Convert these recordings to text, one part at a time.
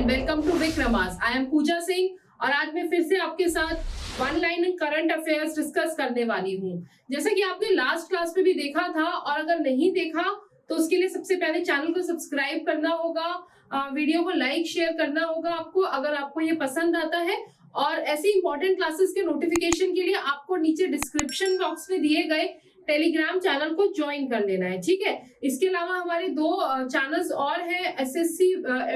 And welcome to Vikramas. I am Pooja Singh और आज मैं फिर से आपके साथ one line current affairs discuss करने वाली हूँ। जैसा कि आपने लास्ट क्लास में भी देखा था और अगर नहीं देखा तो उसके लिए सबसे पहले चैनल को सब्सक्राइब करना होगा, वीडियो को लाइक शेयर करना होगा आपको अगर आपको ये पसंद आता है। और ऐसी इंपॉर्टेंट क्लासेस के नोटिफिकेशन के लिए आपको नीचे डिस्क्रिप्शन बॉक्स में दिए गए टेलीग्राम चैनल को ज्वाइन कर लेना है, ठीक है। इसके अलावा हमारे दो चैनल्स और हैं, एसएससी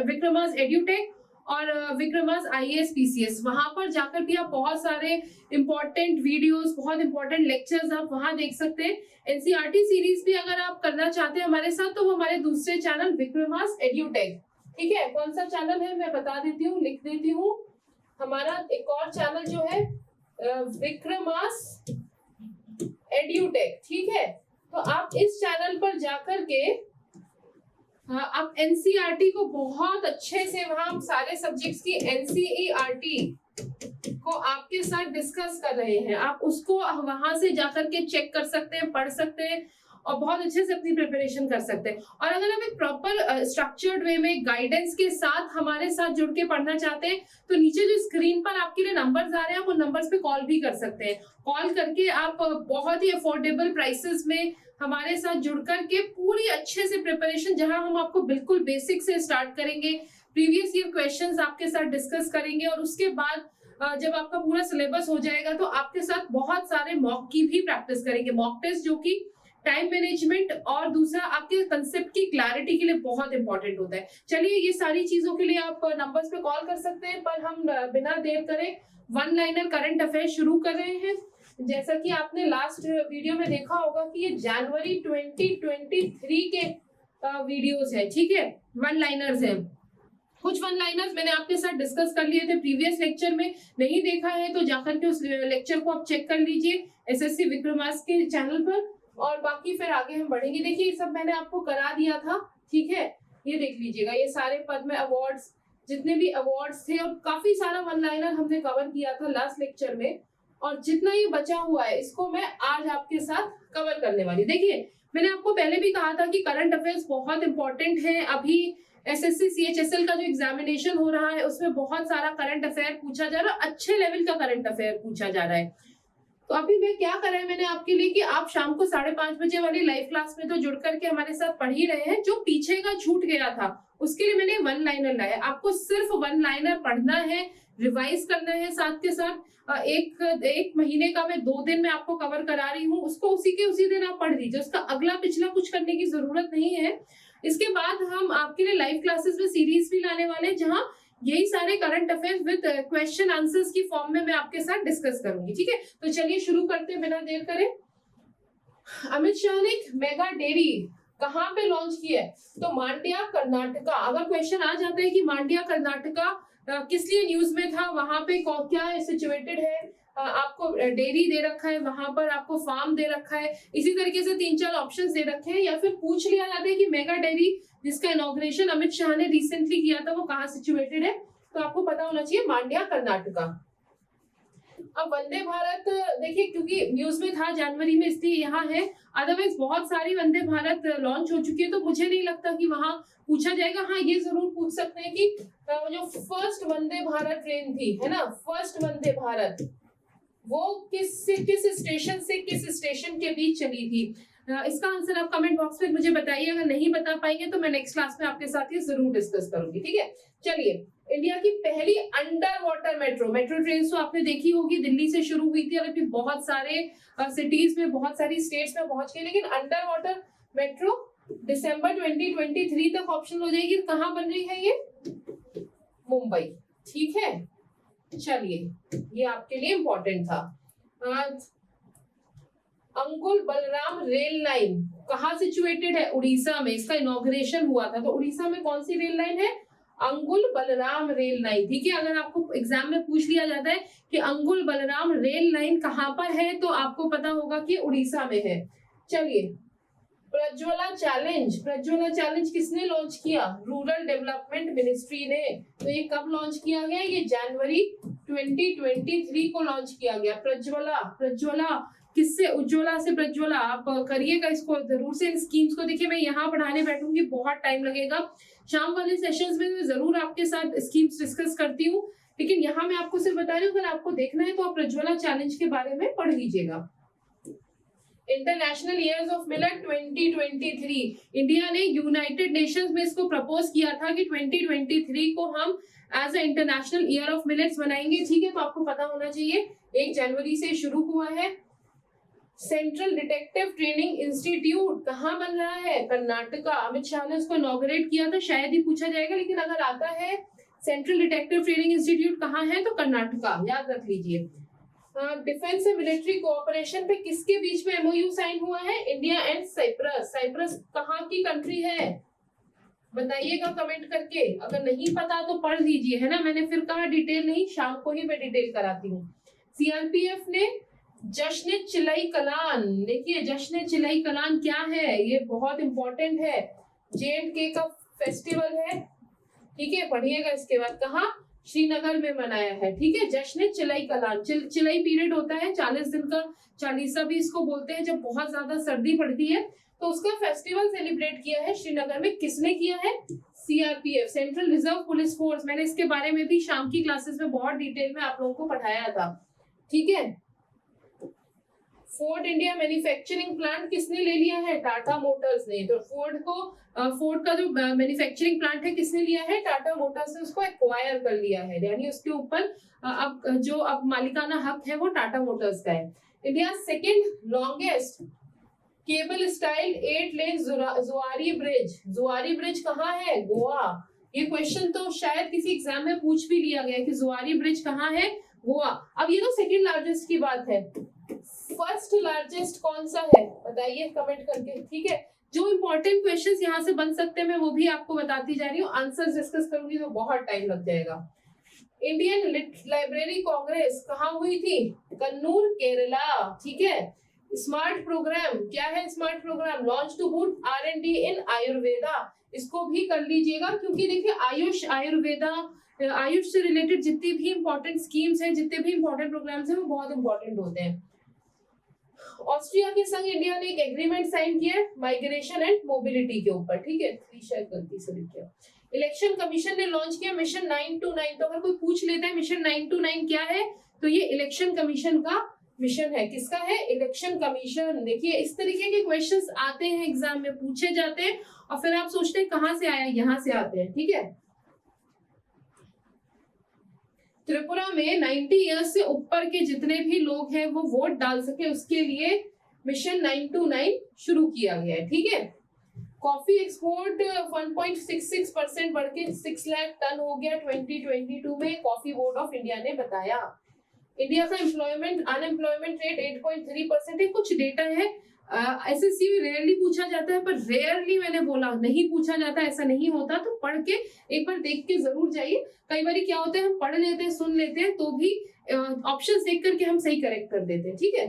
विक्रमास एड्यूटेक और विक्रमास आईएएस पीसीएस। वहां पर जाकर भी आप बहुत सारे इंपॉर्टेंट वीडियोस, बहुत इंपॉर्टेंट लेक्चर्स आप वहां देख सकते हैं। एनसीईआरटी सीरीज भी अगर आप करना चाहते हैं हमारे साथ तो वो हमारे दूसरे चैनल विक्रमास एड्यूटेक, ठीक है। कौन सा चैनल है मैं बता देती हूँ, लिख देती हूँ। हमारा एक और चैनल जो है विक्रमास एड्यूटेक, ठीक है। तो आप इस चैनल पर जाकर के आप एनसीईआरटी को बहुत अच्छे से, वहां सारे सब्जेक्ट्स की एनसीईआरटी को आपके साथ डिस्कस कर रहे हैं। आप उसको वहां से जाकर के चेक कर सकते हैं, पढ़ सकते हैं और बहुत अच्छे से अपनी प्रिपरेशन कर सकते हैं। और अगर आप एक प्रॉपर स्ट्रक्चर्ड वे में गाइडेंस के साथ हमारे साथ जुड़ के पढ़ना चाहते हैं तो नीचे जो स्क्रीन पर आपके लिए नंबर्स आ रहे हैं आप उन नंबर्स पे कॉल भी कर सकते हैं। कॉल करके आप बहुत ही अफोर्डेबल प्राइसेस में हमारे साथ जुड़कर के पूरी अच्छे से प्रिपरेशन, जहां हम आपको बिल्कुल बेसिक से स्टार्ट करेंगे, प्रीवियस ईयर क्वेश्चंस आपके साथ डिस्कस करेंगे और उसके बाद जब आपका पूरा सिलेबस हो जाएगा तो आपके साथ बहुत सारे मॉक की भी प्रैक्टिस करेंगे। मॉक टेस्ट जो कि टाइम मैनेजमेंट और दूसरा आपके कंसेप्ट की क्लैरिटी के लिए बहुत इंपॉर्टेंट होता है। चलिए ये सारी चीजों के लिए आप नंबर्स पे कॉल कर सकते हैं, पर हम बिना देर करे वन लाइनर करंट अफेयर शुरू कर रहे हैं। जैसा कि आपने लास्ट वीडियो में देखा होगा कि ये जनवरी 2023 के वीडियोस है, ठीक है, वन लाइनर्स हैं। कुछ वन लाइनर्स मैंने आपके साथ डिस्कस कर लिए थे प्रीवियस लेक्चर में, नहीं देखा है तो जाकर के उस लेक्चर को आप चेक कर लीजिए एसएससी विक्रमास के चैनल पर। और बाकी फिर आगे हम बढ़ेंगे। देखिए ये सब मैंने आपको करा दिया था, ठीक है, ये देख लीजिएगा। ये सारे पद्म अवार्ड्स, जितने भी अवार्ड्स थे और काफी सारा वन लाइनर हमने कवर किया था लास्ट लेक्चर में, और जितना ये बचा हुआ है इसको मैं आज आपके साथ कवर करने वाली। देखिए मैंने आपको पहले भी कहा था कि करंट अफेयर्स बहुत इंपॉर्टेंट है। अभी एसएससी सीएचएसएल का जो एग्जामिनेशन हो रहा है उसमें बहुत सारा करंट अफेयर पूछा जा रहा है, अच्छे लेवल का करंट अफेयर पूछा जा रहा है। तो अभी मैं क्या कर रहा है मैंने आपके लिए कि आप शाम को 5:30 बजे वाली लाइव क्लास में तो जुड़ करके हमारे साथ पढ़ ही रहे हैं। जो पीछे का छूट गया था उसके लिए मैंने वन लाइनर लाया। आपको सिर्फ वन लाइनर पढ़ना है, रिवाइज करना है, साथ के साथ एक महीने का मैं 2 दिन में आपको कवर करा रही हूँ, उसको उसी दिन आप पढ़ लीजिए। उसका अगला पिछला कुछ करने की जरूरत नहीं है। इसके बाद हम आपके लिए लाइव क्लासेस में सीरीज भी लाने वाले हैं जहाँ यही सारे current affairs with question answers की फॉर्म में मैं आपके साथ डिस्कस करूंगी, ठीक है। तो चलिए शुरू करते हैं बिना देर करे। अमित शाह ने मेगा डेयरी कहाँ पे लॉन्च किया है? तो मांड्या कर्नाटका। अगर क्वेश्चन आ जाता है कि मांड्या कर्नाटका किस लिए न्यूज में था, वहां पे क्या सिचुएटेड है, आपको डेयरी दे रखा है, वहां पर आपको फार्म दे रखा है, इसी तरीके से 3-4 ऑप्शंस दे रखे हैं, या फिर पूछ लिया जाता है कि मेगा डेयरी जिसका इनॉग्रेशन अमित शाह ने रिसेंटली किया था वो कहाँ सिचुएटेड है, तो आपको पता होना चाहिए मांड्या कर्नाटका। अब वंदे भारत, देखिए क्योंकि न्यूज में था जनवरी में इसलिए यहाँ है, अदरवाइज बहुत सारी वंदे भारत लॉन्च हो चुकी है तो मुझे नहीं लगता कि वहां पूछा जाएगा। हाँ ये जरूर पूछ सकते हैं कि जो फर्स्ट वंदे भारत ट्रेन थी, है ना, फर्स्ट वंदे भारत, वो किस स्टेशन से किस स्टेशन के बीच चली थी। इसका आंसर आप कमेंट बॉक्स में मुझे बताइए। अगर नहीं बता पाएंगे तो मैं नेक्स्ट क्लास में आपके साथ ये जरूर डिस्कस करूंगी, ठीक है। चलिए, इंडिया की पहली अंडर वाटर मेट्रो ट्रेन तो आपने देखी होगी, दिल्ली से शुरू हुई थी और अभी बहुत सारे सिटीज में, बहुत सारी स्टेट्स में पहुंच गई। लेकिन अंडर वाटर मेट्रो दिसंबर 2023 तक ऑप्शन हो जाएगी। कहाँ बन रही है ये? मुंबई, ठीक है। चलिए ये आपके लिए इंपॉर्टेंट था। अंगुल बलराम रेल लाइन कहाँ सिचुएटेड है? उड़ीसा में। इसका इनॉग्रेशन हुआ था, तो उड़ीसा में कौन सी रेल लाइन है? अंगुल बलराम रेल लाइन, ठीक है। अगर आपको एग्जाम में पूछ लिया जाता है कि अंगुल बलराम रेल लाइन कहाँ पर है तो आपको पता होगा कि उड़ीसा में है। चलिए, प्रज्वला चैलेंज किसने लॉन्च किया? रूरल डेवलपमेंट मिनिस्ट्री ने। तो ये कब लॉन्च किया गया? ये जनवरी 2023 को लॉन्च किया गया। प्रज्वला किससे, उज्ज्वला से प्रज्वला, आप करिएगा इसको जरूर से। इन स्कीम्स को देखिए, मैं यहाँ पढ़ाने बैठूंगी बहुत टाइम लगेगा। शाम वाले सेशंस में मैं जरूर आपके साथ स्कीम्स डिस्कस करती हूँ, लेकिन यहाँ मैं आपको सिर्फ बता रही हूँ, अगर आपको देखना है तो आप प्रज्वला चैलेंज के बारे में पढ़ लीजिएगा। International years of millet 2023, India ने यूनाइटेड नेशंस में इसको प्रपोज किया था कि 2023 को हम as a international year of millets बनाएंगे। ठीक है, तो आपको पता होना चाहिए 1 जनवरी से शुरू हुआ है। सेंट्रल डिटेक्टिव ट्रेनिंग इंस्टीट्यूट कहाँ बन रहा है? कर्नाटका। अमित शाह ने उसको इनॉग्रेट किया था, शायद ही पूछा जाएगा, लेकिन अगर आता है सेंट्रल डिटेक्टिव ट्रेनिंग इंस्टीट्यूट कहाँ है तो कर्नाटका, याद रख लीजिए। डिफेंस एंड मिलिट्री कोऑपरेशन पे किसके बीच में एमओयू साइन हुआ है? India and Cyprus. साइप्रस कहाँ की कंट्री है? बताइएगा कमेंट करके, अगर नहीं पता तो पढ़ लीजिए, है ना। मैंने फिर कहा डिटेल नहीं, शाम को ही मैं डिटेल कराती हूँ। सीआरपीएफ ने जश्न चिलई कलान, देखिए जश्न चिलई कलान क्या है, ये बहुत इंपॉर्टेंट है, J&K का फेस्टिवल है। ठीक है, पढ़िएगा इसके बाद। कहाँ? श्रीनगर में मनाया है। ठीक है, जश्न चिलई कलान। चिलई पीरियड होता है 40 दिन का, चालीसा भी इसको बोलते हैं, जब बहुत ज्यादा सर्दी पड़ती है तो उसका फेस्टिवल सेलिब्रेट किया है श्रीनगर में। किसने किया है? CRPF, central reserve police force. मैंने इसके बारे में भी शाम की क्लासेस में बहुत डिटेल में आप लोगों को पढ़ाया था। ठीक है, फोर्ड इंडिया मैन्युफैक्चरिंग प्लांट किसने ले लिया है? टाटा मोटर्स ने। तो फोर्ड का जो मैन्युफैक्चरिंग प्लांट है किसने लिया है? टाटा मोटर्स ने उसको एक्वायर कर लिया है, यानी उसके ऊपर अब मालिकाना हक है वो टाटा मोटर्स का है। India second longest cable style 8 लेन जुआरी ब्रिज। जुआरी ब्रिज कहाँ है? गोवा। ये क्वेश्चन तो शायद किसी एग्जाम में पूछ भी लिया गया कि जुआरी ब्रिज कहाँ है? गोवा। अब ये तो सेकंड लार्जेस्ट की बात है, फर्स्ट लार्जेस्ट कौन सा है बताइए कमेंट करके। ठीक है, जो इंपॉर्टेंट क्वेश्चंस यहाँ से बन सकते हैं मैं वो भी आपको बताती जा रही हूँ। आंसर्स डिस्कस करूंगी तो बहुत टाइम लग जाएगा। इंडियन लाइब्रेरी कांग्रेस कहाँ हुई थी? कन्नूर, केरला। ठीक है, स्मार्ट प्रोग्राम क्या है? Smart programme launch to boost R&D in Ayurveda. इसको भी कर लीजिएगा, क्योंकि देखिए आयुष, आयुर्वेदा, आयुष से रिलेटेड जितनी भी इंपॉर्टेंट स्कीम्स हैं, जितने भी इंपॉर्टेंट प्रोग्राम्स हैं, वो बहुत इंपॉर्टेंट होते हैं। ऑस्ट्रिया के संग इंडिया ने एक एग्रीमेंट साइन किया है माइग्रेशन एंड मोबिलिटी के ऊपर। ठीक है, शायद गलती से लिख दिया। इलेक्शन कमीशन ने लॉन्च किया मिशन 929। तो अगर कोई पूछ लेता है मिशन 929 क्या है, तो ये इलेक्शन कमीशन का मिशन है। किसका है? Election commission. देखिए इस तरीके के क्वेश्चंस आते हैं एग्जाम में, पूछे जाते हैं, और फिर आप सोचते हैं कहाँ से आया, यहाँ से आते हैं। ठीक है, त्रिपुरा में 90 इयर्स से ऊपर के जितने भी लोग हैं वो वोट डाल सके, उसके लिए मिशन 929 शुरू किया गया है। ठीक है, कॉफी एक्सपोर्ट 1.66% बढ़ के 6 लाख टन हो गया 2022 में, कॉफी बोर्ड ऑफ इंडिया ने बताया। इंडिया का अनएम्प्लॉयमेंट रेट 8.3% है। कुछ डेटा है, एसएससी में रेयरली पूछा जाता है, पर रेयरली मैंने बोला नहीं पूछा जाता, ऐसा नहीं होता, तो पढ़ के एक बार देख के जरूर जाइए। कई बार क्या होता है, हम पढ़ लेते हैं, सुन लेते हैं, तो भी ऑप्शंस देख करके हम सही करेक्ट कर देते हैं। ठीक है,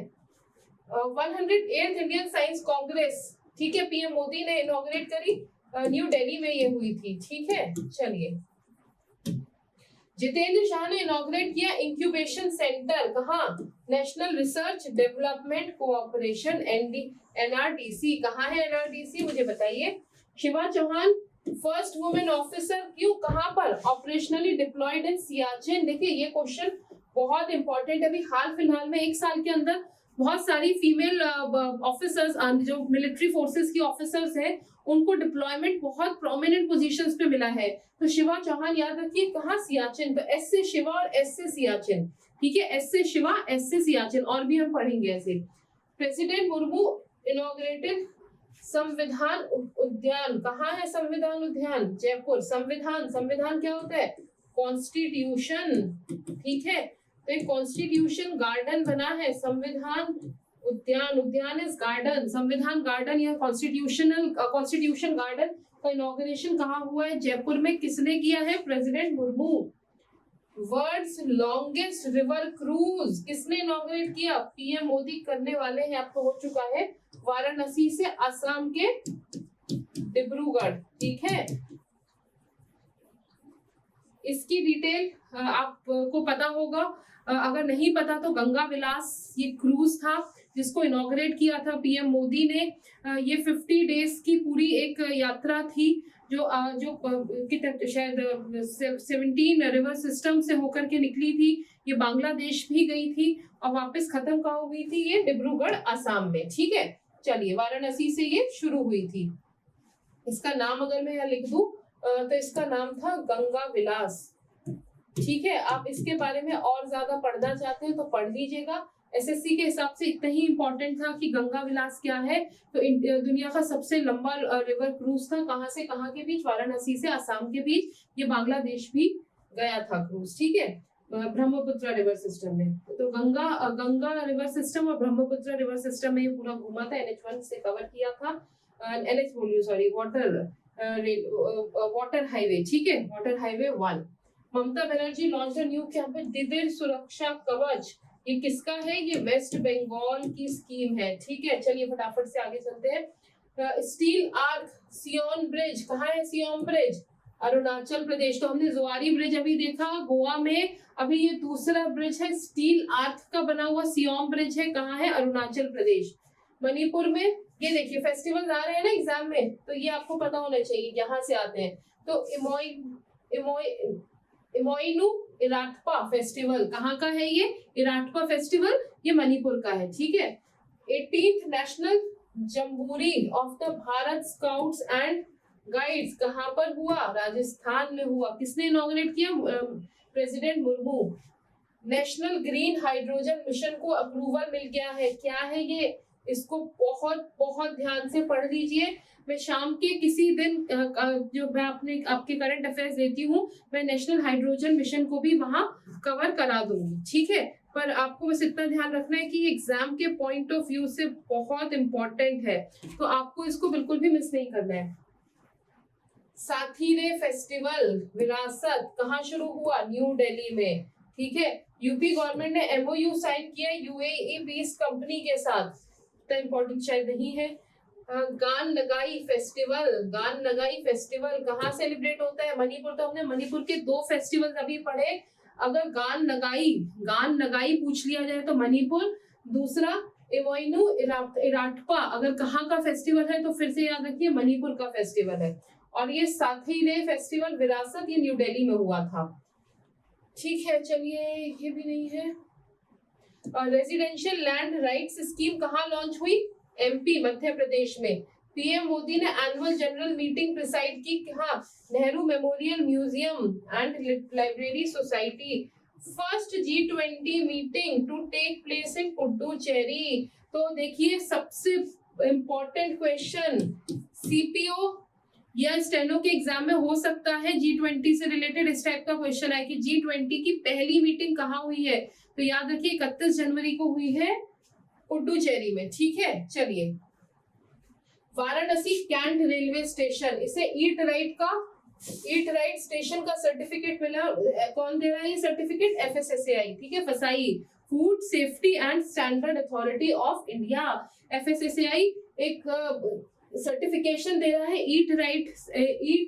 108th इंडियन साइंस कांग्रेस, ठीक है, पीएम मोदी ने इनॉग्रेट करी, न्यू दिल्ली में ये हुई थी। ठीक है, चलिए, जितेंद्र शाह ने इनॉग्रेट किया इंक्यूबेशन सेंटर, कहाँ? National research development cooperation NRDC। कहाँ है NRDC, मुझे बताइए। Shiva Chauhan first women officer, क्यों, कहाँ पर? Operationally deployed in Siachen. देखिए ये क्वेश्चन बहुत इंपॉर्टेंट है। अभी हाल फिलहाल में 1 साल के अंदर बहुत सारी फीमेल ऑफिसर्स, जो मिलिट्री फोर्सेस की ऑफिसर्स हैं, उनको डिप्लॉयमेंट बहुत प्रोमिनेंट पोजीशंस पे मिला है। तो शिवा चौहान याद रखिए, कहाँ? सियाचिन। तो एस से शिवा और एस से सियाचिन। ठीक है, एस से शिवा, एस से सियाचिन, और भी हम पढ़ेंगे ऐसे। प्रेसिडेंट मुर्मू इनॉग्रेटेड संविधान उद्यान, कहाँ है संविधान उद्यान? जयपुर। संविधान क्या होता है? कॉन्स्टिट्यूशन। ठीक है, तो एक कॉन्स्टिट्यूशन गार्डन बना है, संविधान उद्यान इज गार्डन, संविधान गार्डन या कॉन्स्टिट्यूशन गार्डन का इनॉग्रेशन कहाँ हुआ है? जयपुर में। किसने किया है? President Murmu. World's longest river cruise किसने इनॉग्रेट किया? पीएम मोदी करने वाले हैं, आपको हो चुका है, वाराणसी से असम के डिब्रूगढ़। ठीक है, इसकी डिटेल आपको पता होगा, अगर नहीं पता तो गंगा विलास ये क्रूज था, जिसको इनॉग्रेट किया था पीएम मोदी ने। ये 50 डेज की पूरी एक यात्रा थी जो शायद 17 रिवर सिस्टम से होकर के निकली थी। ये बांग्लादेश भी गई थी और वापस खत्म कहाँ हुई थी? ये डिब्रूगढ़ असम में। ठीक है, चलिए वाराणसी से ये शुरू हुई थी। इसका नाम अगर मैं यहाँ लिख दूं तो इसका नाम था गंगा विलास। ठीक है, आप इसके बारे में और ज्यादा पढ़ना चाहते हैं तो पढ़ लीजिएगा। एसएससी के हिसाब से इतना ही इंपॉर्टेंट था कि गंगा विलास क्या है। तो दुनिया का सबसे लंबा रिवर क्रूज था। कहाँ से कहाँ के बीच? वाराणसी से असम के बीच। ये बांग्लादेश भी गया था क्रूज। ठीक है, ब्रह्मपुत्र रिवर सिस्टम में। तो गंगा रिवर सिस्टम और ब्रह्मपुत्र रिवर सिस्टम में ये पूरा घूमा था। NH1 से कवर किया था। NH बोलियो सॉरी, वाटर हाईवे। ठीक है, water highway 1। Mamata Banerjee launch new campaign दिदिर सुरक्षा कवच। ये किसका है? ये वेस्ट बंगाल की स्कीम है। ठीक है, चलिए फटाफट से आगे चलते हैं। स्टील आर्क सियोन ब्रिज, कहाँ है सियोन ब्रिज? अरुणाचल प्रदेश। तो हमने जुआरी ब्रिज अभी देखा गोवा में, अभी ये दूसरा ब्रिज है स्टील आर्क का बना हुआ सियोम ब्रिज है। कहाँ है? अरुणाचल प्रदेश। मणिपुर में ये देखिए फेस्टिवल आ रहे हैं ना एग्जाम में, तो ये आपको पता होना चाहिए यहाँ से आते हैं। तो इमोइनु इराटपा फेस्टिवल कहाँ का है? ये इराटपा फेस्टिवल ये मणिपुर का है। ठीक है, 18th national jamboree of the Bharat scouts and guides कहाँ पर हुआ? राजस्थान में हुआ। किसने इनॉग्रेट किया? President Murmu. National green hydrogen mission को अप्रूवल मिल गया है। क्या है ये? इसको बहुत बहुत ध्यान से पढ़ लीजिए। मैं शाम के किसी दिन जो मैं आपके करंट अफेयर्स देती हूँ, मैं नेशनल हाइड्रोजन मिशन को भी वहां कवर करा दूंगी। ठीक है, पर आपको बस इतना ध्यान रखना है कि एग्जाम के पॉइंट ऑफ व्यू से बहुत इंपॉर्टेंट है, तो आपको इसको बिल्कुल भी मिस नहीं करना है। साथीरे फेस्टिवल विरासत कहाँ शुरू हुआ? न्यू दिल्ली में। ठीक है, यूपी गवर्नमेंट ने MOU साइन किया UAE बेस्ड कंपनी के साथ। तो इम्पोर्टेंट शायद नहीं है। गान नगाई फेस्टिवल कहाँ सेलिब्रेट होता है? मणिपुर। तो हमने मणिपुर के 2 फेस्टिवल अभी पढ़े। अगर गान नगाई पूछ लिया जाए तो मणिपुर, दूसरा इमोइनु इराटपा अगर कहाँ का फेस्टिवल है तो फिर से याद रखिए मणिपुर का फेस्टिवल है। और ये साथीरे फेस्टिवल विरासत ये न्यू दिल्ली में हुआ था। ठीक है, चलिए ये भी नहीं है। रेजिडेंशियल लैंड राइट्स स्कीम कहाँ लॉन्च हुई? MP मध्य प्रदेश में। पीएम मोदी ने एनुअल जनरल मीटिंग प्रिसाइड की कहाँ? Nehru memorial museum and library society. First G20 meeting to take place in Puducherry. तो देखिए सबसे इंपॉर्टेंट क्वेश्चन CPO या स्टेनो के एग्जाम में हो सकता है। G20 से रिलेटेड इस टाइप का क्वेश्चन है कि G20 की पहली मीटिंग कहाँ हुई है? तो याद रखिए 31 जनवरी को हुई है पुडुचेरी में। ठीक है, चलिए वाराणसी कैंट रेलवे स्टेशन, इसे ईट राइट स्टेशन का सर्टिफिकेट मिला। कौन दे रहा है ये सर्टिफिकेट? FSSAI। ठीक है, फसाई food safety and standard authority of India. FSSAI एक सर्टिफिकेशन दे रहा है ईट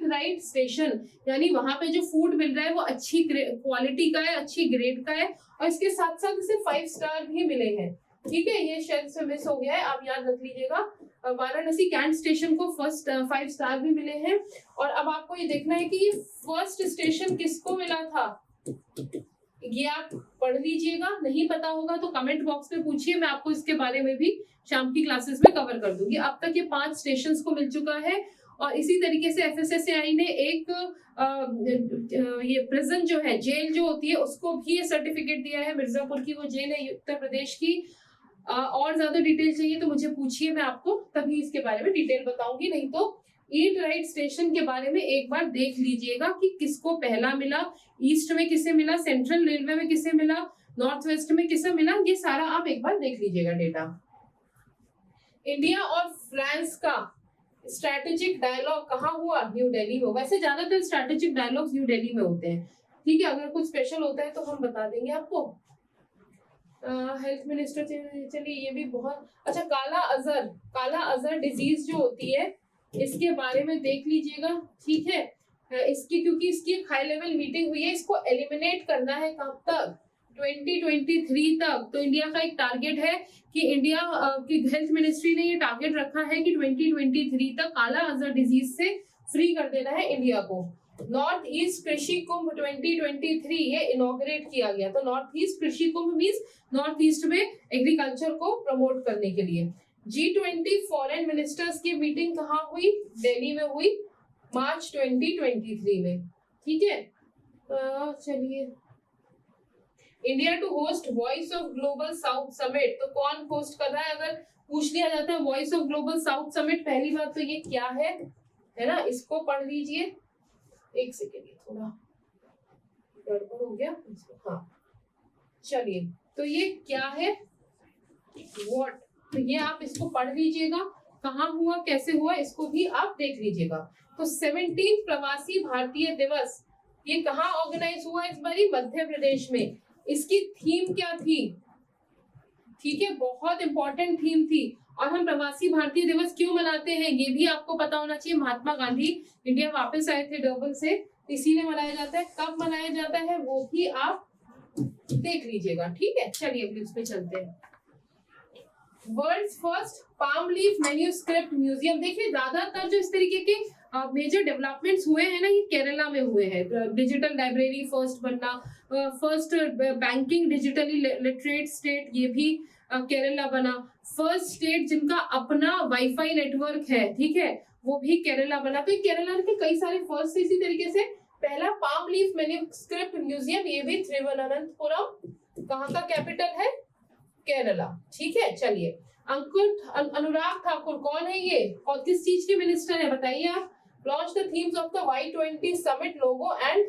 राइट स्टेशन, यानी वहां पे जो फूड मिल रहा है वो अच्छी क्वालिटी का है, अच्छी ग्रेड का है, और इसके साथ साथ इसे 5 स्टार भी मिले हैं। ठीक है, ये शायद से मिस हो गया है, आप याद रख लीजिएगा। वाराणसी कैंट स्टेशन को फर्स्ट 5 स्टार भी मिले हैं। और अब आपको ये देखना है कि फर्स्ट स्टेशन किसको मिला था, ये आप पढ़ लीजिएगा। नहीं पता होगा तो कमेंट बॉक्स में पूछिए, मैं आपको इसके बारे में भी शाम की क्लासेस में कवर कर दूंगी। अब तक ये 5 स्टेशंस को मिल चुका है। और इसी तरीके से FSSAI ने एक ये प्रिजन जो है, जेल जो होती है, उसको भी ये सर्टिफिकेट दिया है। मिर्जापुर की वो जेल है उत्तर प्रदेश की। और ज्यादा डिटेल चाहिए तो मुझे पूछिए, मैं आपको तभी इसके बारे में डिटेल बताऊंगी। नहीं तो ईट राइट स्टेशन के बारे में एक बार देख लीजिएगा कि किसको पहला मिला, ईस्ट में किसे मिला, सेंट्रल रेलवे में किसे मिला, नॉर्थ वेस्ट में किसे मिला, ये सारा आप एक बार देख लीजिएगा डेटा। इंडिया और फ्रांस का स्ट्रैटेजिक डायलॉग कहाँ हुआ? न्यू दिल्ली में। वैसे ज्यादातर स्ट्रैटेजिक डायलॉग्स न्यू दिल्ली में होते हैं। ठीक है, अगर कुछ स्पेशल होता है तो हम बता देंगे आपको। हेल्थ मिनिस्टर, चलिए ये भी बहुत अच्छा। काला अजहर डिजीज जो होती है इसके बारे में देख लीजिएगा। ठीक है, इसकी क्योंकि इसकी एक हाई लेवल मीटिंग हुई है, इसको एलिमिनेट करना है कब तक? 2023 तक, तो इंडिया का एक टारगेट है कि इंडिया की हेल्थ मिनिस्ट्री ने ये टारगेट रखा है कि 2023 तक काला अजहर डिजीज से फ्री कर देना है इंडिया को। नॉर्थ ईस्ट कृषि कुंभ 2023 ये इनॉग्रेट किया गया। तो नॉर्थ ईस्ट कृषि कुंभ मींस नॉर्थ ईस्ट में एग्रीकल्चर को प्रमोट करने के लिए। G20 फॉरेन मिनिस्टर्स की मीटिंग कहाँ हुई? दिल्ली में हुई, मार्च 2023 में। ठीक है, चलिए, India to host voice of global south summit, तो कौन होस्ट कर रहा है? अगर पूछ लिया जाता है voice of global south summit, पहली बात तो ये क्या है ना, इसको पढ़ लीजिए। एक सेकेंड, थोड़ा गड़बड़ हो गया। हाँ, चलिए, तो ये क्या है? व्हाट, तो ये आप इसको पढ़ लीजिएगा, कहाँ हुआ, कैसे हुआ, इसको भी आप देख लीजिएगा। तो 17 प्रवासी भारतीय दिवस ये कहाँ ऑर्गेनाइज हुआ इस बारी? मध्य प्रदेश में। इसकी थीम क्या थी? ठीक है, बहुत इंपॉर्टेंट थीम थी। और हम प्रवासी भारतीय दिवस क्यों मनाते हैं ये भी आपको पता होना चाहिए। महात्मा गांधी इंडिया वापस आए थे डर्बन से, इसीलिए मनाया जाता है। कब मनाया जाता है वो भी आप देख लीजिएगा। ठीक है, चलिए अगले पे चलते हैं। World's first palm leaf manuscript museum. देखिए, ज्यादातर जो इस तरीके के मेजर डेवलपमेंट्स हुए हैं ना, ये केरला में हुए हैं। डिजिटल लाइब्रेरी फर्स्ट बनना, first banking digitally literate state, ये भी केरला बना। फर्स्ट स्टेट जिनका अपना वाईफाई नेटवर्क है, ठीक है, वो भी केरला बना। तो केरला के कई सारे फर्स्ट। इसी तरीके से पहला पाम लीफ मैन्यूस्क्रिप्ट म्यूजियम, ये भी त्रिवनंतपुरम, कहाँ का कैपिटल है? केरला। ठीक है, चलिए, अंकुर अनुराग ठाकुर कौन है ये, और किस चीज के मिनिस्टर है बताइए आप? Launch the themes of the Y20 summit logo and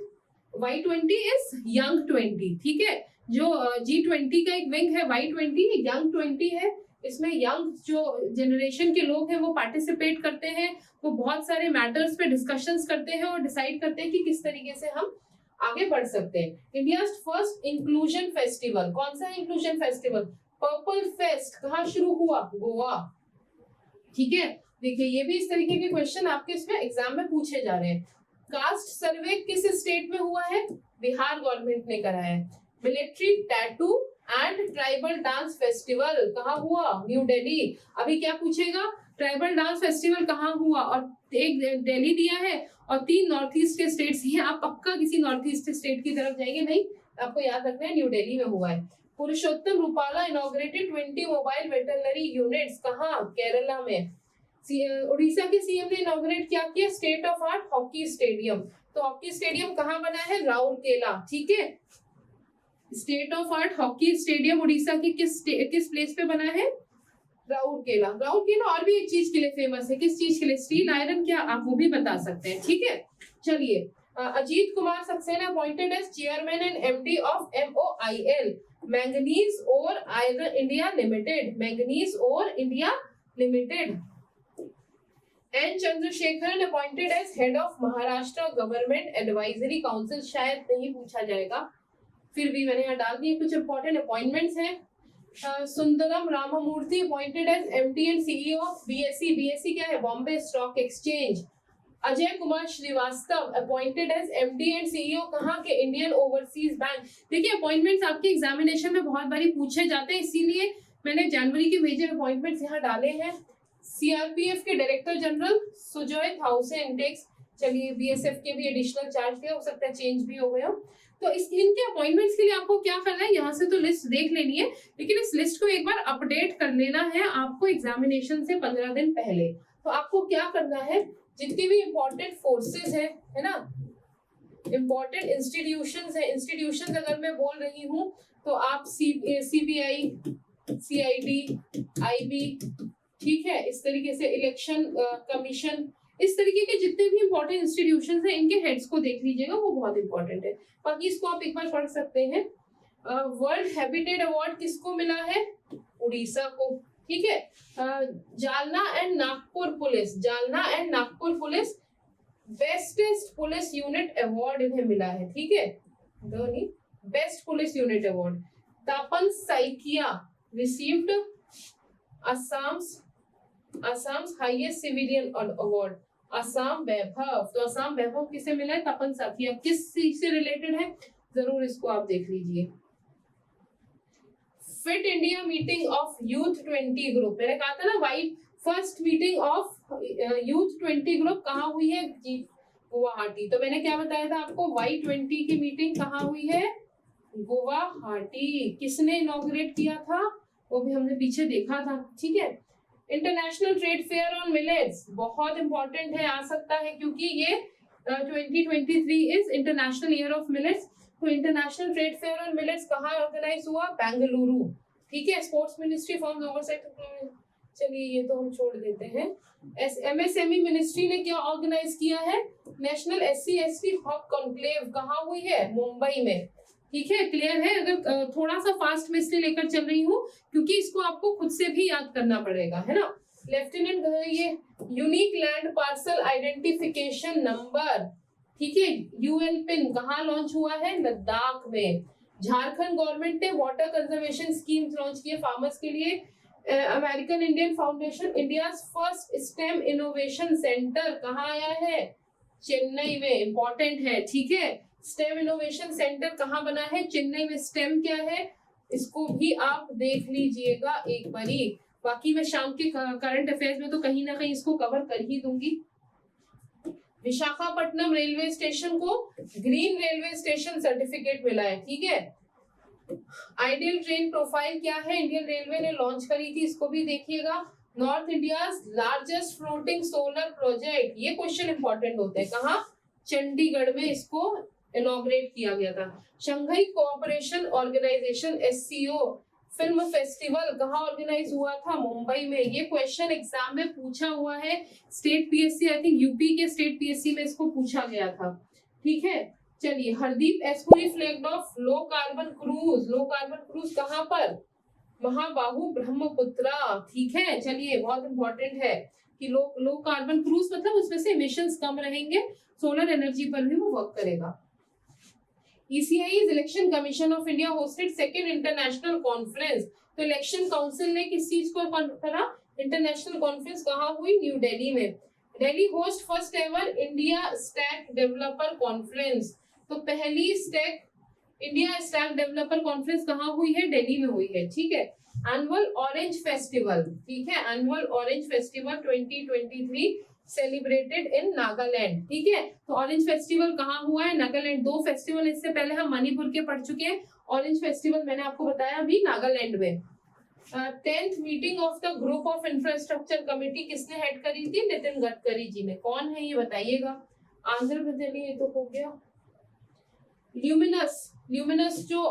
Y20 is young 20। ठीक है, जो G20 का एक विंग है Y20, यंग 20 है। इसमें यंग जो जनरेशन के लोग हैं वो पार्टिसिपेट करते हैं, वो बहुत सारे मैटर्स पे डिस्कशंस करते हैं और डिसाइड करते हैं कि किस तरीके से हम आगे बढ़ सकते हैं। इंडिया फर्स्ट इंक्लूजन फेस्टिवल, कौन सा है इंक्लूजन फेस्टिवल? पर्पल फेस्ट, कहाँ शुरू हुआ? गोवा। ठीक है, देखिए ये भी इस तरीके के क्वेश्चन आपके इसमें एग्जाम में पूछे जा रहे हैं। कास्ट सर्वे किस स्टेट में हुआ है? बिहार गवर्नमेंट ने कराया है। Military tattoo and tribal dance festival कहाँ हुआ? न्यू दिल्ली। अभी क्या पूछेगा? ट्राइबल डांस फेस्टिवल कहाँ हुआ, और एक दिल्ली दिया है और 3 नॉर्थ ईस्ट के स्टेट्स हैं। आप पक्का किसी नॉर्थ ईस्ट स्टेट की तरफ जाएंगे नहीं, आपको याद रखना है न्यू दिल्ली में हुआ है। Purushottam Rupala inaugurated 20 mobile veterinary units, कहाँ? केरला में। उड़ीसा के सीएम ने इनॉग्रेट क्या किया? State of art hockey stadium. तो हॉकी स्टेडियम कहाँ बना है? राउरकेला। ठीक है, state of art hockey stadium Orissa की किस प्लेस पे बना है? राउरकेला। राउरकेला और भी एक चीज के लिए फेमस है, किस चीज के लिए? स्टील आयरन, क्या आप वो भी बता सकते हैं? ठीक है, चलिए, Ajit Kumar Saxena appointed as chairman and MD of MOIL manganese और आयरन इंडिया लिमिटेड। मैंगनीज और India limited. N Chandrasekaran appointed as head of Maharashtra government advisory council. शायद नहीं पूछा जाएगा, फिर भी मैंने यहाँ डाल दिए कुछ इंपॉर्टेंट अपॉइंटमेंट्स हैं। Sundaram Ramamurthy appointed as MD and CEO of BSE। BSE क्या है? Bombay stock exchange. Ajay Kumar Srivastava appointed as MD and CEO कहाँ के? Indian overseas bank. देखिए, अपॉइंटमेंट्स आपके एग्जामिनेशन में बहुत बारी पूछे जाते हैं, इसीलिए मैंने जनवरी के मेजर अपॉइंटमेंट्स यहाँ डाले हैं। CRPF के डायरेक्टर जनरल सुजॉय थाउसेन टेक्स। चलिए, BSF के भी एडिशनल चार्ज दिया, हो सकता है चेंज भी हो गया हो। तो इनके अपॉइंटमेंट्स के लिए आपको क्या करना है? यहाँ से तो लिस्ट देख लेनी है, लेकिन इस लिस्ट को एक बार अपडेट कर लेना है आपको एग्जामिनेशन से 15 दिन पहले। तो आपको क्या करना है? जितनी भी इंपॉर्टेंट फोर्सेस है ना, इंपॉर्टेंट इंस्टीट्यूशंस है, इंस्टीट्यूशंस अगर मैं बोल रही हूँ तो आप CBI, CID, IB, ठीक है, इस तरीके से इलेक्शन कमीशन, इस तरीके के जितने भी इंपॉर्टेंट इंस्टीट्यूशंस हैं इनके हेड्स को देख लीजिएगा, वो बहुत इंपॉर्टेंट है। बाकी इसको आप एक बार पढ़ सकते हैं। वर्ल्ड हैबिटेट अवार्ड किसको मिला है? उड़ीसा को। ठीक है, Jalna and Nagpur police, Jalna and Nagpur police bestest police unit award इन्हें मिला है। ठीक है, best police unit award. Tapan Saikia received Assam's highest civilian award. Assam Vaibhav, तो असम वैभव किसे मिला है? तपन साथिया। किस चीज से रिलेटेड है? जरूर इसको आप देख लीजिए। Fit India meeting of youth 20 group, मैंने कहा था ना white first meeting of youth 20 group कहाँ हुई है जी, गुवाहाटी। तो मैंने क्या बताया था आपको, Y20 की मीटिंग कहाँ हुई है, गुवाहाटी। किसने इनॉग्रेट किया था वो भी हमने पीछे देखा था, ठीक है। International trade fair on millets बहुत इंपॉर्टेंट है, आ सकता है क्योंकि ये 2023 is international year of millets. तो international trade fair on millets कहाँ ऑर्गेनाइज हुआ, बेंगलुरु, ठीक है। स्पोर्ट्स मिनिस्ट्री फॉर्म्स ओवरसाइट, चलिए ये तो हम छोड़ देते हैं। MSME मिनिस्ट्री ने क्या ऑर्गेनाइज किया है, नेशनल SC/ST हब कॉन्क्लेव, कहाँ हुई है, मुंबई में, ठीक है। क्लियर है। अगर थोड़ा सा फास्ट में इसलिए लेकर चल रही हूँ क्योंकि इसको आपको खुद से भी याद करना पड़ेगा, है ना। लेफ्टिनेंट ये unique land parcel identification number, ठीक है, UL पिन कहाँ लॉन्च हुआ है, लद्दाख में। झारखंड गवर्नमेंट ने वाटर कंजर्वेशन स्कीम लॉन्च की है फार्मर्स के लिए। American Indian foundation India first stem innovation centre कहाँ आया है, चेन्नई में, इंपॉर्टेंट है, ठीक है। स्टेम इनोवेशन सेंटर कहाँ बना है, चेन्नई में। स्टेम क्या है इसको भी आप देख लीजिएगा एक बारी। बाकी मैं शाम के करंट अफेयर्स में तो कहीं ना कहीं इसको कवर कर ही दूंगी। विशाखापट्टनम रेलवे स्टेशन को ग्रीन रेलवे स्टेशन सर्टिफिकेट मिला है, ठीक है। आइडियल ट्रेन प्रोफाइल क्या है, इंडियन रेलवे ने लॉन्च करी थी, इसको भी देखिएगा। North India largest floating solar project, ये क्वेश्चन इंपॉर्टेंट होते हैं, कहाँ, चंडीगढ़ में इसको इनॉग्रेट किया गया था। Shanghai cooperation organisation SCO film festival कहाँ ऑर्गेनाइज हुआ था, मुंबई में। ये क्वेश्चन एग्जाम में पूछा हुआ है, state PSC, I think UP के स्टेट PSC में इसको पूछा गया था, ठीक है। चलिए, Hardeep S Puri flagged of low carbon cruise, low carbon cruise कहाँ पर, महाबाहु ब्रह्मपुत्रा, ठीक है। चलिए, बहुत इंपॉर्टेंट है कि लो कार्बन क्रूज मतलब उसमें से इमिशंस कम रहेंगे, सोलर एनर्जी पर भी वो वर्क करेगा। ECI election commission of India hosted second international conference, तो इलेक्शन काउंसिल ने किस चीज को करा, इंटरनेशनल कॉन्फ्रेंस कहाँ हुई, न्यू दिल्ली में। Delhi host first ever India stack developer conference, तो पहली इंडिया स्टैक डेवलपर कॉन्फ्रेंस कहाँ हुई है, दिल्ली में हुई है, ठीक है। एनुअल ऑरेंज फेस्टिवल, ठीक है, annual orange festival 2023 celebrated in Nagaland, ठीक है। तो ऑरेंज फेस्टिवल कहाँ हुआ है, नागालैंड। 2 फेस्टिवल इससे पहले हम मणिपुर के पढ़ चुके हैं, ऑरेंज फेस्टिवल मैंने आपको बताया अभी नागालैंड में। 10th meeting of the group of infrastructure committee किसने हेड करी थी, नितिन गडकरी जी ने। कौन है ये बताइएगा, आंध्र प्रदेश, ये तो हो गया। ल्यूमिनस जो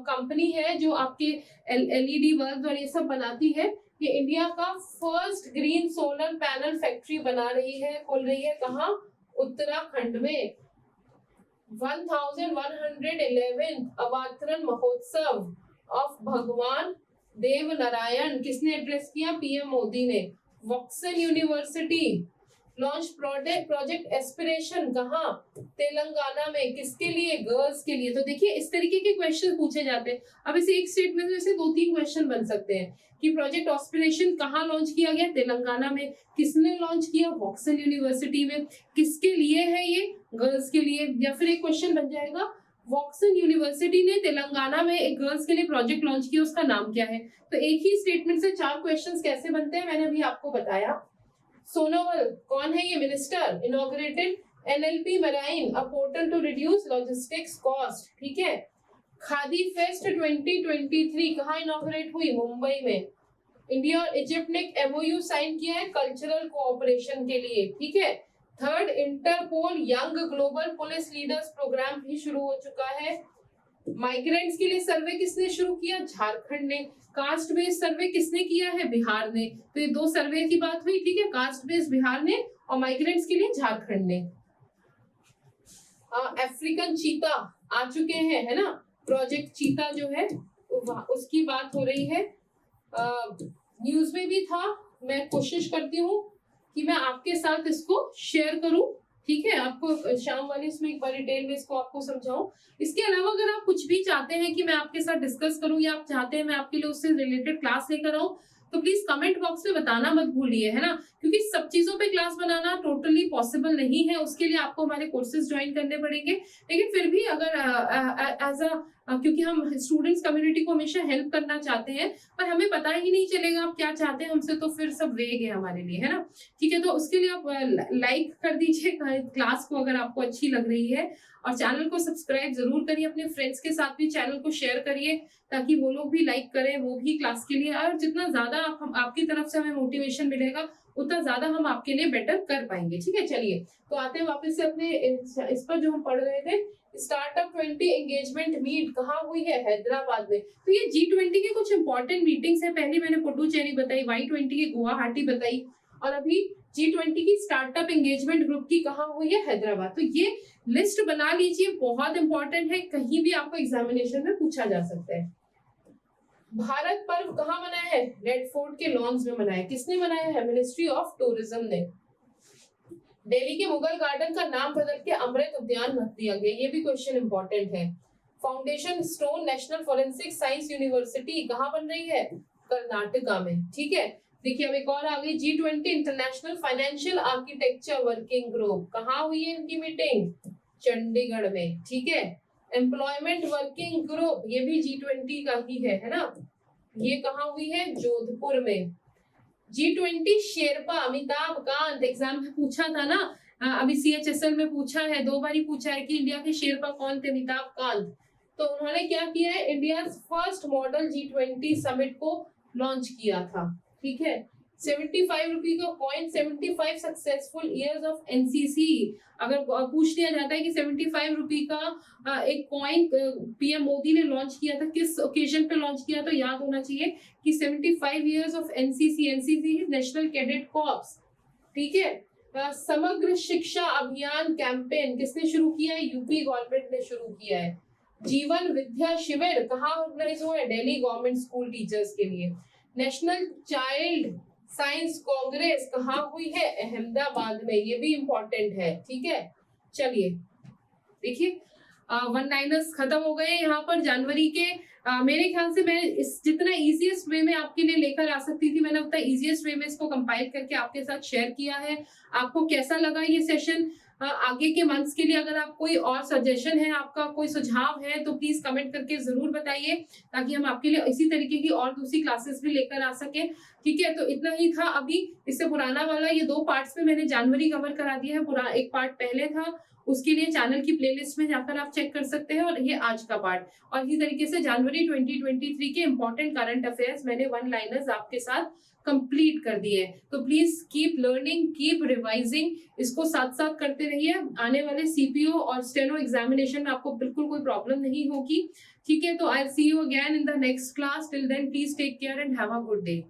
कंपनी है जो आपके LED बल्ब और ये सब बनाती है, ये इंडिया का first green solar panel factory बना रही है, खोल रही है, कहाँ, उत्तराखंड में। 1111 अवतरण महोत्सव ऑफ भगवान देव नारायण किसने एड्रेस किया, PM मोदी ने। वॉक्सन यूनिवर्सिटी लॉन्च प्रोजेक्ट एस्पिरेशन कहाँ, तेलंगाना में, किसके लिए, गर्ल्स के लिए। तो देखिए इस तरीके के क्वेश्चन पूछे जाते हैं। अब इसे एक स्टेटमेंट में से 2-3 क्वेश्चन बन सकते हैं कि प्रोजेक्ट एस्पिरेशन कहाँ लॉन्च किया गया, तेलंगाना में। किसने लॉन्च किया, वॉक्सन यूनिवर्सिटी में। किसके लिए है ये, गर्ल्स के लिए। या फिर एक क्वेश्चन बन जाएगा, वॉक्सन यूनिवर्सिटी ने तेलंगाना में एक गर्ल्स के लिए प्रोजेक्ट लॉन्च किया, उसका नाम क्या है। तो एक ही स्टेटमेंट से 4 क्वेश्चंस कैसे बनते हैं मैंने अभी आपको बताया। सोनोवाल कौन है, ये minister, inaugurated NLP marine, a portal to reduce logistics cost, ठीक है। खादी फेस्ट 2023 कहाँ इनॉग्रेट हुई, मुंबई में। इंडिया और इजिप्ट ने MOU साइन किया है कल्चरल कोऑपरेशन के लिए, ठीक है। 3rd Interpol young global police leaders programme भी शुरू हो चुका है। माइग्रेंट्स के लिए सर्वे किसने शुरू किया, झारखंड ने। कास्ट बेस्ड सर्वे किसने किया है, बिहार ने। तो ये 2 सर्वे की बात हुई, ठीक है, कास्ट बेस्ड बिहार ने और माइग्रेंट्स के लिए झारखंड ने। अफ्रीकन चीता आ चुके हैं, है ना, प्रोजेक्ट चीता जो है उसकी बात हो रही है। न्यूज में भी था, मैं कोशिश करती हूँ कि मैं आपके साथ इसको शेयर करूं, ठीक है। आपको शाम वाली इसमें एक बार डिटेल में इसको आपको समझाऊं। इसके अलावा अगर आप कुछ भी चाहते हैं कि मैं आपके साथ डिस्कस करूं या आप चाहते हैं मैं आपके लिए उससे रिलेटेड क्लास लेकर आऊं, तो प्लीज कमेंट बॉक्स में बताना मत भूलिए, है ना, क्योंकि सब चीजों पे क्लास बनाना टोटली पॉसिबल नहीं है। उसके लिए आपको हमारे कोर्सेज ज्वाइन करने पड़ेंगे। लेकिन फिर भी अगर एज अ क्योंकि हम स्टूडेंट्स कम्युनिटी को हमेशा हेल्प करना चाहते हैं, पर हमें पता ही नहीं चलेगा आप क्या चाहते हैं हमसे, तो फिर सब वेग है हमारे लिए, है ना। ठीक है, तो उसके लिए आप लाइक कर दीजिए क्लास को अगर आपको अच्छी लग रही है, और चैनल को सब्सक्राइब जरूर करिए, अपने फ्रेंड्स के साथ भी चैनल को शेयर करिए ताकि वो लोग भी लाइक करें, वो भी क्लास के लिए। और जितना ज्यादा आपकी तरफ से हमें मोटिवेशन मिलेगा उतना ज्यादा हम आपके लिए बेटर कर पाएंगे। ठीक है, चलिए तो आते हैं वापस से अपने इस पर जो हम पढ़ रहे थे। स्टार्टअप 20 एंगेजमेंट मीट कहाँ हुई है? हैदराबाद में। तो ये G20 के कुछ इंपॉर्टेंट मीटिंग्स है। पहली मैंने पुडुचेरी बताई, Y20 की गुवाहाटी बताई, और अभी G20 की स्टार्टअप एंगेजमेंट ग्रुप की कहाँ हुई है? हैदराबाद। तो ये लिस्ट बना लीजिए, बहुत इंपॉर्टेंट है, कहीं भी आपको एग्जामिनेशन में पूछा जा सकता है। भारत पर्व कहाँ मनाया है? रेड फोर्ट के लॉन्स में मनाया है। किसने मनाया है? मिनिस्ट्री ऑफ टूरिज्म ने। दिल्ली के मुगल गार्डन का नाम बदल के अमृत उद्यान रख दिया गया, ये भी क्वेश्चन इंपॉर्टेंट है। Foundation stone national forensic science university कहाँ बन रही है? कर्नाटका में। ठीक है, देखिए अब एक और आ गई, G20 international financial architecture working group कहाँ हुई है इनकी मीटिंग? चंडीगढ़ में। ठीक है, एम्प्लॉयमेंट वर्किंग ग्रुप ये भी G20 का ही है ना, ये कहाँ हुई है? जोधपुर में। G20 शेरपा अमिताभ कांत, एग्जाम में पूछा था ना, अभी CHSL में पूछा है, 2 बार ही पूछा है कि इंडिया के शेरपा कौन थे? अमिताभ कांत। तो उन्होंने क्या किया है? India first model G20 summit को लॉन्च किया था। ठीक है, 75 रुपी का coin, 75 successful years of NCC। अगर पूछ लिया जाता है कि 75 रुपी का एक कॉइन PM मोदी ने लॉन्च किया था, किस ओकेजन पे लॉन्च किया, तो याद होना चाहिए कि 75 years of NCC national cadet corps. ठीक है, समग्र शिक्षा अभियान कैंपेन किसने शुरू किया है? यूपी गवर्नमेंट ने शुरू किया है। जीवन विद्या शिविर कहाँ ऑर्गेनाइज हुआ है? दिल्ली गवर्नमेंट स्कूल टीचर्स के लिए। नेशनल चाइल्ड साइंस कांग्रेस कहाँ हुई है? अहमदाबाद में, ये भी इंपॉर्टेंट है। ठीक है, चलिए देखिए 1 लाइनर्स खत्म हो गए यहाँ पर जनवरी के। मेरे ख्याल से मैं इस जितना इजीएस्ट वे में आपके लिए लेकर आ सकती थी, मैंने उतना इजीएस्ट वे में इसको कंपाइल करके आपके साथ शेयर किया है। आपको कैसा लगा ये सेशन? आगे के मंथ्स के लिए अगर आप कोई और सजेशन है, आपका कोई सुझाव है, तो प्लीज कमेंट करके जरूर बताइए ताकि हम आपके लिए इसी तरीके की और दूसरी क्लासेस भी लेकर आ सके। ठीक है, तो इतना ही था। अभी इससे पुराना वाला ये 2 पार्ट्स में मैंने जनवरी कवर करा दिया है, पूरा एक पार्ट पहले था, उसके लिए चैनल की प्लेलिस्ट में जाकर आप चेक कर सकते हैं, और ये आज का पार्ट। और इसी तरीके से जनवरी 2023 के इंपॉर्टेंट करंट अफेयर्स मैंने 1 लाइनर्स आपके साथ कंप्लीट कर दिए। तो please keep learning, keep revising, इसको साथ साथ करते रहिए। आने वाले CPO और स्टेनो एग्जामिनेशन में आपको बिल्कुल कोई प्रॉब्लम नहीं होगी। ठीक है, तो I see you again in the next class. Till then please take care and have a good day.